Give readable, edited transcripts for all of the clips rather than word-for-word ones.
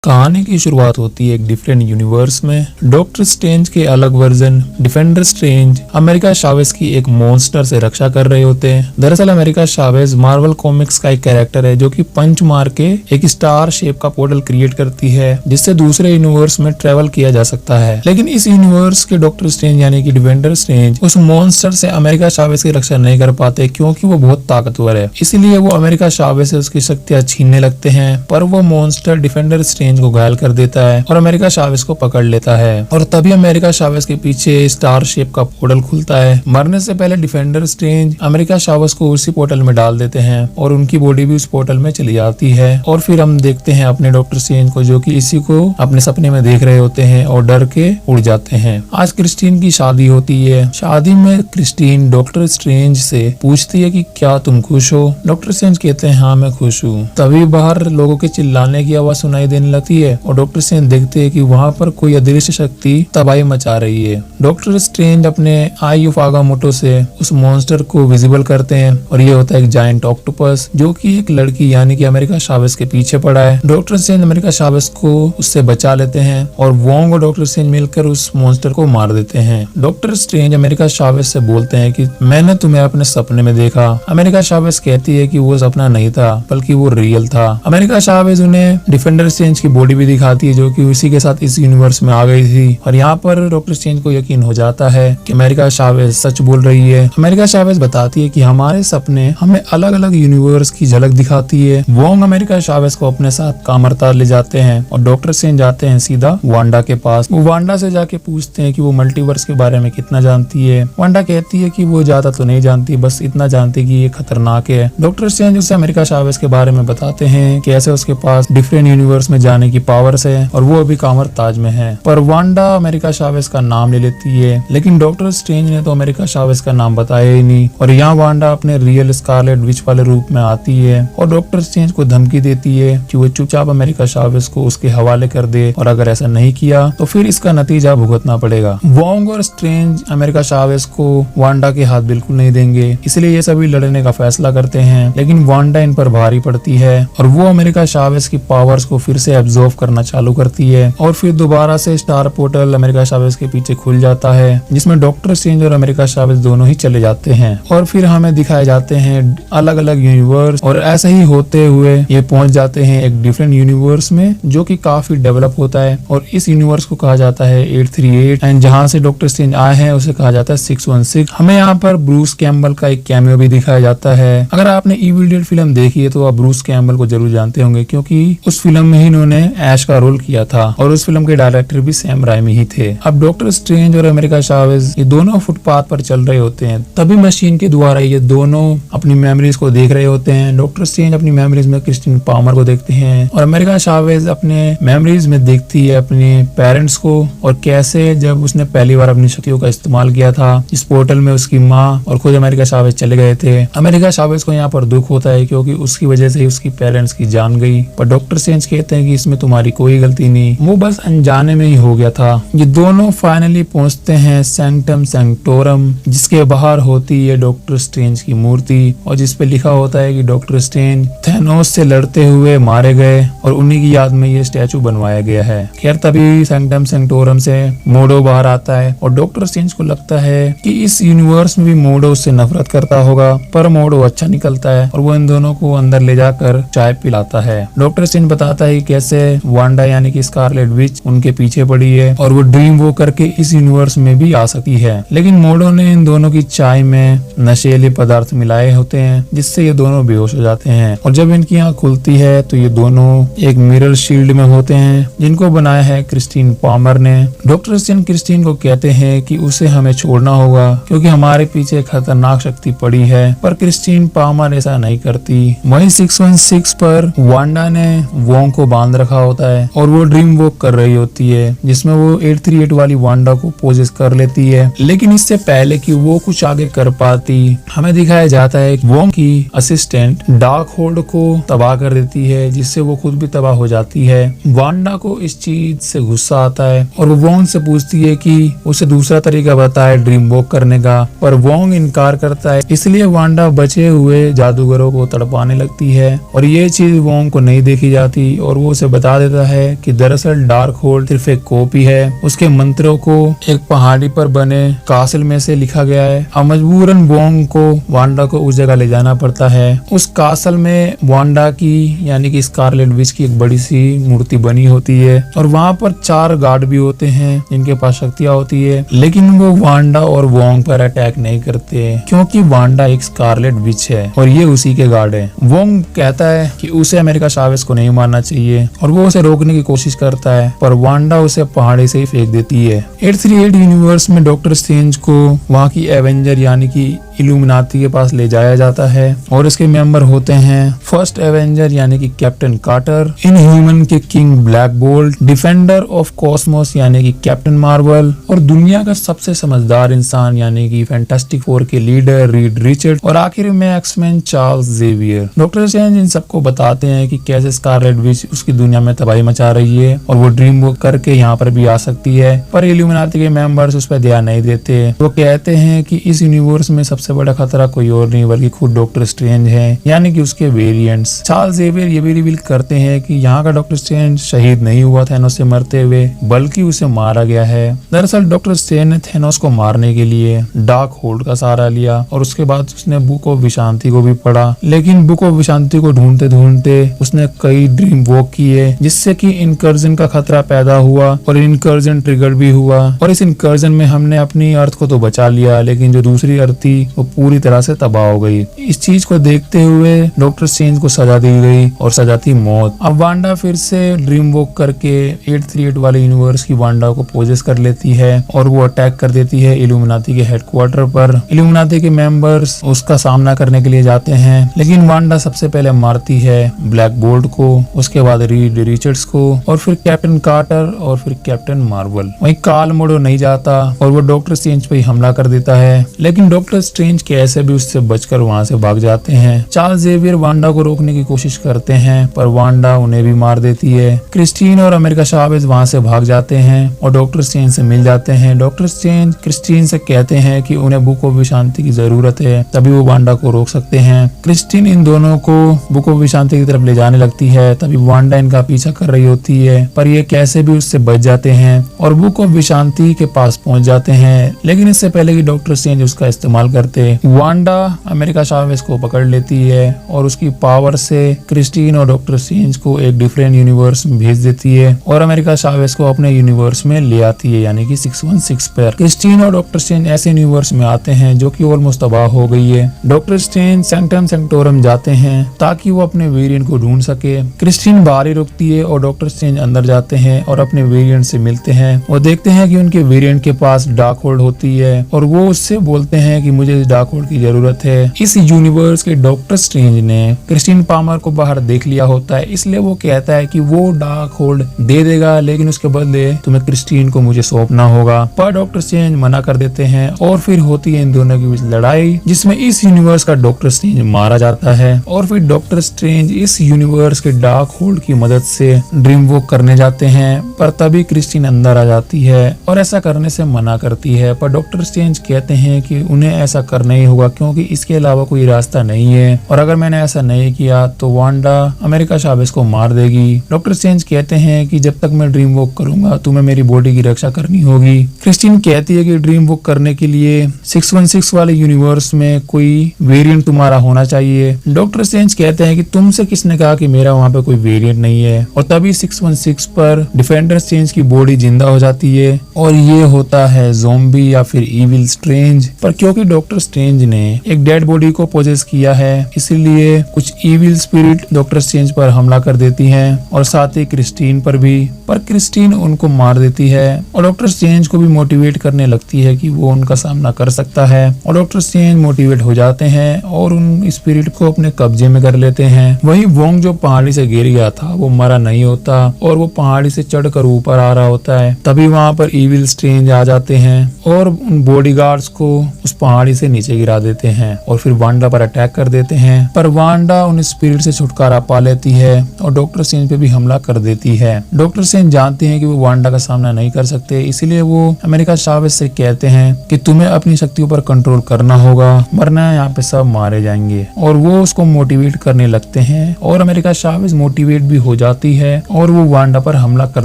कहानी की शुरुआत होती है एक डिफरेंट यूनिवर्स में। डॉक्टर स्ट्रेंज के अलग version defender strange America Chavez की एक मॉन्स्टर से रक्षा कर रहे होते हैं। दरअसल अमेरिका चावेज मार्वल कॉमिक्स का एक कैरेक्टर है जो कि पंच मार के एक स्टार शेप का पोर्टल क्रिएट करती है जिससे दूसरे यूनिवर्स में ट्रेवल किया जा सकता है। लेकिन इस यूनिवर्स के डॉक्टर स्ट्रेंज यानी कि डिफेंडर स्ट्रेंज उस मॉन्स्टर से अमेरिका चावेज की रक्षा नहीं कर पाते क्योंकि वो बहुत ताकतवर है। इसीलिए वो अमेरिका चावेज से उसकी शक्तियां छीनने लगते हैं, पर वो मॉन्स्टर डिफेंडर स्ट्रेंज को घायल कर देता है और अमेरिका चावेज को पकड़ लेता है। और तभी अमेरिका चावेज के पीछे स्टार शेप का पोर्टल खुलता है। मरने से पहले डिफेंडर स्ट्रेंज अमेरिका चावेज को उसी पोर्टल में डाल देते हैं और उनकी बॉडी भी उस पोर्टल में चली जाती है। और फिर हम देखते हैं अपने डॉक्टर स्ट्रेंज को जो कि इसी को अपने सपने में देख रहे होते हैं और डर के उड़ जाते हैं। आज क्रिस्टीन की शादी होती है। शादी में क्रिस्टीन डॉक्टर स्ट्रेंज से पूछती है कि क्या तुम खुश हो। डॉक्टर स्ट्रेंज कहते हैं हाँ मैं खुश हूँ। तभी बाहर लोगों के चिल्लाने की आवाज सुनाई देने लगती है और डॉक्टर स्ट्रेंज देखते हैं कि वहाँ पर कोई अदृश्य शक्ति तबाही मचा रही है। डॉक्टर स्ट्रेंज अपने आई ऑफ आगामोटो से उस मॉन्स्टर को विजिबल करते हैं और ये होता है एक जायंट ऑक्टोपस जो कि एक लड़की यानी कि अमेरिका चावेज के पीछे पड़ा है। डॉक्टर स्ट्रेंज अमेरिका चावेज को उससे बचा लेते हैं और वोंग और डॉक्टर स्ट्रेंज मिलकर उस मॉन्स्टर को मार देते हैं। डॉक्टर स्ट्रेंज अमेरिका चावेज से बोलते हैं कि मैंने तुम्हें अपने सपने में देखा। अमेरिका चावेज कहती है कि वो सपना नहीं था बल्कि वो रियल था। अमेरिका चावेज उन्हें डिफेंडर स्ट्रेंज की बॉडी भी दिखाती है जो कि उसी के साथ इस यूनिवर्स में आ गई थी और यहाँ पर डॉक्टर स्ट्रेंज को यकीन हो जाता है कि अमेरिका चावेज सच बोल रही है। अमेरिका चावेज बताती है कि हमारे सपने हमें अलग अलग यूनिवर्स की झलक दिखाती है। वोंग अमेरिका चावेज को अपने साथ कामरता ले जाते हैं और डॉक्टर स्ट्रेंज जाते हैं सीधा वांडा के पास। वो वांडा से जाके पूछते हैं कि वो मल्टीवर्स के बारे में कितना जानती है। वांडा कहती है कि वो ज्यादा तो नहीं जानती, बस इतना जानती कि ये खतरनाक है। डॉक्टर स्ट्रेंज उसे अमेरिका चावेज के बारे में बताते हैं कि ऐसे उसके पास डिफरेंट यूनिवर्स में जाने की पावर्स है और वो अभी कामर ताज में है। पर वांडा अमेरिका चावेज का नाम ले लेती है, लेकिन डॉक्टर स्ट्रेंज ने तो अमेरिका चावेज का नाम बताया ही नहीं। और यहाँ वांडा अपने रियल स्कारलेट विच वाले रूप में आती है और डॉक्टर स्ट्रेंज को धमकी देती है कि वो चुपचाप अमेरिका चावेज को उसके हवाले कर दे और अगर ऐसा नहीं किया तो फिर इसका नतीजा भुगतना पड़ेगा। वोंग और स्ट्रेंज अमेरिका चावेज को वांडा के हाथ बिल्कुल नहीं देंगे, इसलिए ये सभी लड़ने का फैसला करते हैं। लेकिन वांडा इन पर भारी पड़ती है और वो अमेरिका चावेज की पावर्स को फिर से एब्जॉर्ब करना चालू करती है और फिर दोबारा से स्टार पोर्टल अमेरिका चावेज के पीछे खुल जाता है जिसमें डॉक्टर स्ट्रेंज और अमेरिका चावेज दोनों ही चले जाते हैं और फिर हमें दिखाए जाते हैं अलग अलग यूनिवर्स। और ऐसे ही होते हुए ये पहुंच जाते हैं एक डिफरेंट यूनिवर्स में जो कि काफी डेवलप होता है और इस यूनिवर्स को कहा जाता है 838 एंड जहाँ से डॉक्टर स्ट्रेंज आए हैं उसे कहा जाता है 616। हमें यहाँ पर ब्रूस कैम्बल का एक कैमियो भी दिखाया जाता है। अगर आपने इविल डेड फिल्म देखी है तो आप ब्रूस कैम्बल को जरूर जानते होंगे क्योंकि उस फिल्म में ही इन्होंने ऐश का रोल किया था और उस फिल्म के डायरेक्टर भी सैम राइमी ही थे। अब डॉक्टर स्ट्रेंज और अमेरिका चावेज ये दोनों फुटपाथ पर चल रहे होते हैं, तभी मशीन के द्वारा ये दोनों अपनी मेमोरीज को देख रहे होते हैं। डॉक्टर स्ट्रेंज अपनी मेमोरीज में क्रिस्टीन पामर को देखते हैं और अमेरिका चावेज अपने मेमोरीज में देखती है अपने पेरेंट्स को और कैसे जब उसने पहली बार अपनी शक्तियों का इस्तेमाल किया था इस पोर्टल में उसकी माँ और खुद अमेरिका चावेज चले गए थे। अमेरिका चावेज को यहाँ पर दुख होता है क्योंकि उसकी वजह से ही उसकी पेरेंट्स की जान गई, पर डॉक्टर स्ट्रेंज कहते हैं कि इसमें तुम्हारी कोई गलती नहीं, वो बस अनजाने में ही हो गया था। ये दोनों फाइनली पहुंचते हैं सैंक्टम सैंक्टोरम जिसके बाहर होती है डॉक्टर स्ट्रेंज की मूर्ति और जिसपे लिखा होता है कि डॉक्टर स्ट्रेंज थैनोस से लड़ते हुए मारे गए और उन्हीं की याद में ये स्टैचू बनवाया गया है। खैर तभी सैंक्टम सैंक्टोरम से मोडो बाहर आता है और डॉक्टर स्ट्रेंज को लगता है कि इस यूनिवर्स में भी मोडो उससे नफरत करता होगा, पर मोडो अच्छा निकलता है और वो इन दोनों को अंदर ले जाकर चाय पिलाता है। डॉक्टर स्ट्रेंज बताता है कैसे वांडा यानी कि स्कारलेट विच उनके पीछे पड़ी है और वो ड्रीम वो करके इस यूनिवर्स में भी आ सकती है। लेकिन मोडो ने इन दोनों की चाय में नशीले पदार्थ मिलाए होते हैं जिससे ये दोनों बेहोश हो जाते हैं और जब इनकी आंख खुलती है तो ये दोनों एक मिरर शील्ड में होते हैं जिनको बनाया है क्रिस्टीन पामर ने। डॉक्टर स्ट्रेंज क्रिस्टीन को कहते हैं कि उसे हमें छोड़ना होगा क्योंकि हमारे पीछे खतरनाक शक्ति पड़ी है, पर क्रिस्टीन पामर ऐसा नहीं करती। वहीं 616 पर वांडा ने वोंग को बांध रखा होता है और वो ड्रीम वॉक कर रही होती है जिसमें वो 838 वाली वांडा को पोजेस कर लेती है। लेकिन इससे पहले कि वो कुछ आगे कर पाती हमें दिखाया जाता है वोंग की असिस्टेंट डार्क होल्ड को तबाह कर देती है जिससे वो खुद भी तबाह हो जाती है। वांडा को इस चीज से गुस्सा आता है और वो वोंग से पूछती है कि उसे दूसरा तरीका बताए ड्रीम वॉक करने का, पर वोंग इनकार करता है। इसलिए वांडा बचे हुए जादूगरों को तड़पाने लगती है और ये चीज वोंग को नहीं देखी जाती और वो उसे बता देता है कि दरअसल डार्क होल्ड सिर्फ एक कॉपी है। उसके मंत्रों को एक पहाड़ी पर बने कासल में से लिखा गया है। अब मजबूरन वोंग को वांडा को उस जगह ले जाना पड़ता है। उस कासल में वांडा की यानी कि स्कारलेट विच की एक बड़ी सी मूर्ति बनी होती है और वहाँ पर 4 गार्ड भी होते हैं जिनके पास शक्तियाँ होती है, लेकिन वो वांडा और वोंग पर अटैक नहीं करते क्योंकि वांडा एक स्कारलेट विच है और ये उसी के गार्ड है। वोंग कहता है कि उसे अमेरिका चावेज को नहीं मारना चाहिए और वो उसे रोकने की कोशिश करता है, पर वांडा उसे पहाड़ी से ही फेंक देती है। 838 यूनिवर्स में डॉक्टर स्ट्रेंज को वहाँ की एवेंजर यानी कि इल्यूमिनाटी के पास ले जाया जाता है और इसके मेंबर होते हैं फर्स्ट एवेंजर यानी कि कैप्टन कार्टर, इनह्यूमन के king black bolt, defender of Cosmos यानी कि कैप्टन मार्वल और दुनिया का सबसे समझदार इंसान यानी कि फैंटास्टिक फोर के लीडर रीड रिचर्ड और आखिर में X Men Charles Xavier. Doctor strange इन सबको बताते हैं कि कैसे स्कारलेट विच उसकी दुनिया में तबाही मचा रही है और वो ड्रीम वर्क करके यहाँ पर भी आ सकती है, पर इल्यूमिनाटी के मेंबर्स उस पर ध्यान नहीं देते। वो कहते हैं कि इस यूनिवर्स में सबसे बड़ा खतरा कोई और नहीं बल्कि खुद डॉक्टर स्ट्रेंज है यानी कि उसके वेरिएंट्स। चार्ल्स जेवियर ये भी रिवील करते हैं कि यहाँ का डॉक्टर स्ट्रेंज शहीद नहीं हुआ थैनोस से मरते हुए बल्कि उसे मारा गया है। दरअसल डॉक्टर स्ट्रेंज ने थैनोस को मारने के लिए डार्क होल्ड का सहारा लिया और उसके बाद उसने बुक ऑफ विशांति को भी पढ़ा, लेकिन बुक ऑफ विशांति को ढूंढते ढूंढते उसने कई ड्रीम वॉक किए जिससे कि इनकर्जन का खतरा पैदा हुआ और इनकर्जन ट्रिगर भी हुआ और इस इनकर्जन में हमने अपनी अर्थ को तो बचा लिया लेकिन जो दूसरी अर्थ थी वो पूरी तरह से तबाह हो गई। इस चीज को देखते हुए डॉक्टर स्ट्रेंज को सजा दी गई और सजा थी मौत। अब वांडा फिर से ड्रीम वॉक करके 838 वाले यूनिवर्स की वांडा को पोजेस कर लेती है और वो अटैक कर देती है इल्यूमिनाटी के हेडक्वार्टर पर। इल्यूमिनाटी के मेंबर्स उसका सामना करने के लिए जाते हैं लेकिन वांडा सबसे पहले मारती है ब्लैक बोल्ट को, उसके बाद रीड रिचर्ड्स को और फिर कैप्टन कार्टर और फिर कैप्टन मार्वल। वहीं काल मोड़ो नहीं जाता और वो डॉक्टर स्ट्रेंज पे हमला कर देता है, लेकिन डॉक्टर स्ट्रेंज कैसे भी उससे बचकर वहां से भाग जाते हैं। चार्ल्स जेवियर वांडा को रोकने की कोशिश करते हैं पर वांडा उन्हें भी मार देती है। क्रिस्टीन और अमेरिका चावेज वहां से भाग जाते हैं और डॉक्टर स्ट्रेंज से मिल जाते हैं। डॉक्टर स्ट्रेंज क्रिस्टीन से कहते हैं कि उन्हें बुक ऑफ विशांति की जरूरत है, तभी वो वांडा को रोक सकते हैं। क्रिस्टीन इन दोनों को बुक ऑफ विशांति की तरफ ले जाने लगती है, तभी वांडा इनका पीछा कर रही होती है पर ये कैसे भी उससे बच जाते हैं और बुक ऑफ विशांति के पास पहुंच जाते हैं। लेकिन इससे पहले कि डॉक्टर स्ट्रेंज उसका इस्तेमाल करते, वांडा अमेरिका चावेज को पकड़ लेती है और उसकी पावर से क्रिस्टीन और डॉक्टर स्ट्रेंज को एक डिफरेंट यूनिवर्स में भेज देती है और अमेरिका चावेज को अपने यूनिवर्स में ले आती है यानी कि 616 पर। क्रिस्टीन और डॉक्टर स्ट्रेंज ऐसे यूनिवर्स में आते हैं जो कि ऑलमोस्ट तबाह हो गई है। डॉक्टर स्ट्रेंज सैंक्टम सैंक्टोरम जाते हैं ताकि वो अपने वेरिएंट को ढूंढ सके। क्रिस्टीन बाहर ही रुकती है और डॉक्टर स्ट्रेंज अंदर जाते हैं और अपने वेरिएंट से मिलते हैं और देखते हैं कि उनके वेरिएंट के पास डार्क होल्ड होती है और वो उससे बोलते हैं कि मुझे डार्क होल्ड की जरूरत है। इस यूनिवर्स के डॉक्टर स्ट्रेंज ने क्रिस्टीन पामर को बाहर देख लिया होता है, इसलिए वो कहता है कि वो डार्क होल्ड दे देगा लेकिन उसके बदले तुम्हें क्रिस्टीन को मुझे सौंपना होगा, पर डॉक्टर स्ट्रेंज मना कर देते हैं और फिर होती है इन दोनों के बीच लड़ाई जिसमें इस यूनिवर्स का डॉक्टर स्ट्रेंज मारा जाता है और फिर डॉक्टर स्ट्रेंज इस यूनिवर्स के डार्क होल्ड की मदद से ड्रीम वॉक करने जाते हैं पर तभी क्रिस्टीन अंदर आ जाती है और ऐसा करने से मना करती है, पर डॉक्टर स्ट्रेंज कहते हैं कि उन्हें ऐसा करना ही होगा क्योंकि इसके अलावा कोई रास्ता नहीं है और अगर मैंने ऐसा नहीं किया तो वांडा अमेरिका चावेज को मार देगी। डॉक्टर स्ट्रेंज कहते हैं कि जब तक मैं ड्रीम वॉक करूंगा तुम्हें मेरी बॉडी की रक्षा करनी होगी। क्रिस्टीन कहती है कि ड्रीम वॉक करने के लिए 616 वाले यूनिवर्स में कोई वेरिएंट तुम्हारा होना चाहिए। डॉक्टर स्ट्रेंज कहते हैं कि तुमसे किसने कहा कि मेरा वहाँ पे कोई वेरिएंट नहीं है और तभी 616 पर डिफेंडर स्ट्रेंज की बॉडी जिंदा हो जाती है और ये होता है ज़ॉम्बी या फिर इविल स्ट्रेंज। पर क्योंकि डॉक्टर स्ट्रेंज ने एक डेड बॉडी को पोजेस किया है इसलिए कुछ इविल स्पिरिट डॉक्टर स्ट्रेंज पर हमला कर देती हैं और साथ ही क्रिस्टीन पर भी, पर क्रिस्टीन उनको मार देती है और डॉक्टर स्ट्रेंज को भी मोटिवेट करने लगती है कि वो उनका सामना कर सकता है और डॉक्टर स्ट्रेंज मोटिवेट हो जाते हैं और उन स्पिरिट को अपने कब्जे में कर लेते हैं। वही वोंग जो पहाड़ी से गिर गया था वो मरा नहीं होता और वो पहाड़ी से चढ़कर ऊपर आ रहा होता है, तभी वहाँ पर इविल स्ट्रेंज आ जाते हैं और उन बॉडीगार्ड्स को उस पहाड़ी से नीचे गिरा देते हैं और फिर वांडा पर अटैक कर देते हैं, पर वांडा उन स्पिरिट से छुटकारा पा लेती है और डॉक्टर स्ट्रेंज पे भी हमला कर देती है। डॉक्टर स्ट्रेंज जानते हैं कि वो वांडा का सामना नहीं कर सकते, इसलिए वो अमेरिका चावेज से कहते हैं कि तुम्हें अपनी शक्तियों पर कंट्रोल करना होगा वरना यहाँ पे सब मारे जाएंगे और वो उसको मोटिवेट करने लगते हैं और अमेरिका चावेज मोटिवेट भी हो जाती है और वो वांडा पर हमला कर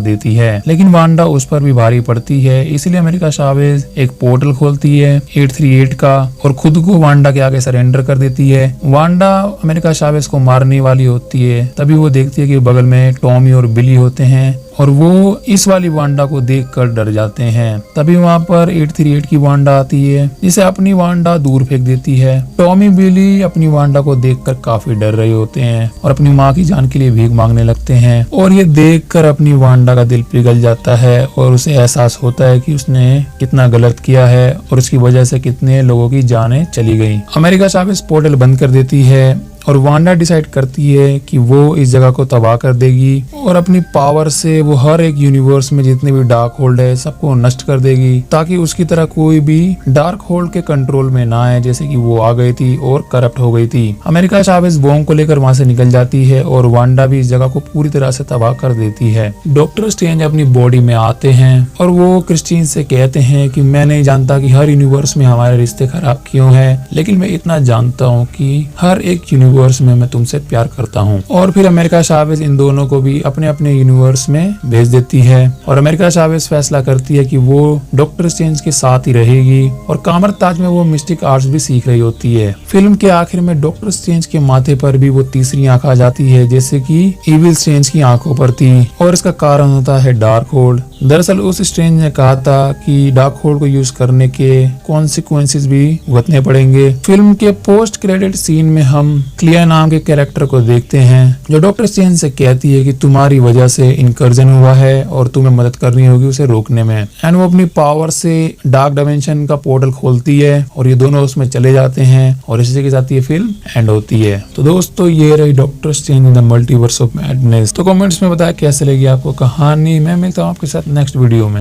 देती है, लेकिन वांडा उस पर भी भारी पड़ती है। इसलिए अमेरिका चावेज एक पोर्टल खोलती है 838 का और खुद को वांडा के आगे सरेंडर कर देती है। वांडा अमेरिका चावेज को मारने वाली होती है, तभी वो देखती है कि बगल में टॉमी और बिली होते हैं और वो इस वाली वांडा को देखकर डर जाते हैं। तभी वहाँ पर 838 की वांडा आती है, जिसे अपनी वांडा दूर फेंक देती है। टॉमी बिली अपनी वांडा को देखकर काफी डर रहे होते हैं और अपनी माँ की जान के लिए भीख मांगने लगते हैं और ये देखकर अपनी वांडा का दिल पिघल जाता है और उसे एहसास होता है कि उसने कितना गलत किया है और उसकी वजह से कितने लोगों की जानें चली गई। अमेरिका चावेज पोर्टल बंद कर देती है और वांडा डिसाइड करती है कि वो इस जगह को तबाह कर देगी और अपनी पावर से वो हर एक यूनिवर्स में जितने भी डार्क होल्ड है सबको नष्ट कर देगी, ताकि उसकी तरह कोई भी डार्क होल्ड के कंट्रोल में ना आए, जैसे कि वो आ गई थी और करप्ट हो गई थी। अमेरिका चावेज बॉम्ब को लेकर वहां से निकल जाती है और वांडा भी इस जगह को पूरी तरह से तबाह कर देती है। डॉक्टर स्ट्रेंज अपनी बॉडी में आते हैं और वो क्रिस्टीन से कहते हैं कि मैं नहीं जानता कि हर यूनिवर्स में हमारे रिश्ते खराब क्यों है, लेकिन मैं इतना जानता हूँ कि हर एक यूनिवर्स में मैं तुमसे प्यार करता हूँ। और फिर अमेरिका चावेज इन दोनों को भी अपने अपने यूनिवर्स में भेज देती है और अमेरिका चावेज फैसला करती है कि वो डॉक्टर स्ट्रेंज के साथ ही रहेगी और कामर ताज में वो मिस्टिक आर्ट्स भी सीख रही होती है। फिल्म के आखिर में डॉक्टर स्ट्रेंज के माथे पर भी वो तीसरी आंख आ जाती है, जैसे कि इविल स्ट्रेंज की आंखों पर थी, और इसका कारण होता है डार्क होल्ड। दरअसल उस स्ट्रेंज ने कहा था कि डार्क होल्ड को यूज करने के कॉन्सिक्वेंसेस भी भुगतने पड़ेंगे। फिल्म के पोस्ट क्रेडिट सीन में हम क्लियर नाम के कैरेक्टर को देखते हैं, जो डॉक्टर स्ट्रेंज से कहती है कि तुम्हारी वजह से इनकर्जन हुआ है और तुम्हें मदद करनी होगी उसे रोकने में। एंड वो अपनी पावर से डार्क डायमेंशन का पोर्टल खोलती है और ये दोनों उसमें चले जाते हैं और इसी के साथ ये फिल्म एंड होती है। तो दोस्तों ये रही doctor strange in the multiverse of madness. तो कमेंट्स में बताया कैसे लगी आपको कहानी। मैं मिलता हूँ आपके साथ नेक्स्ट वीडियो में।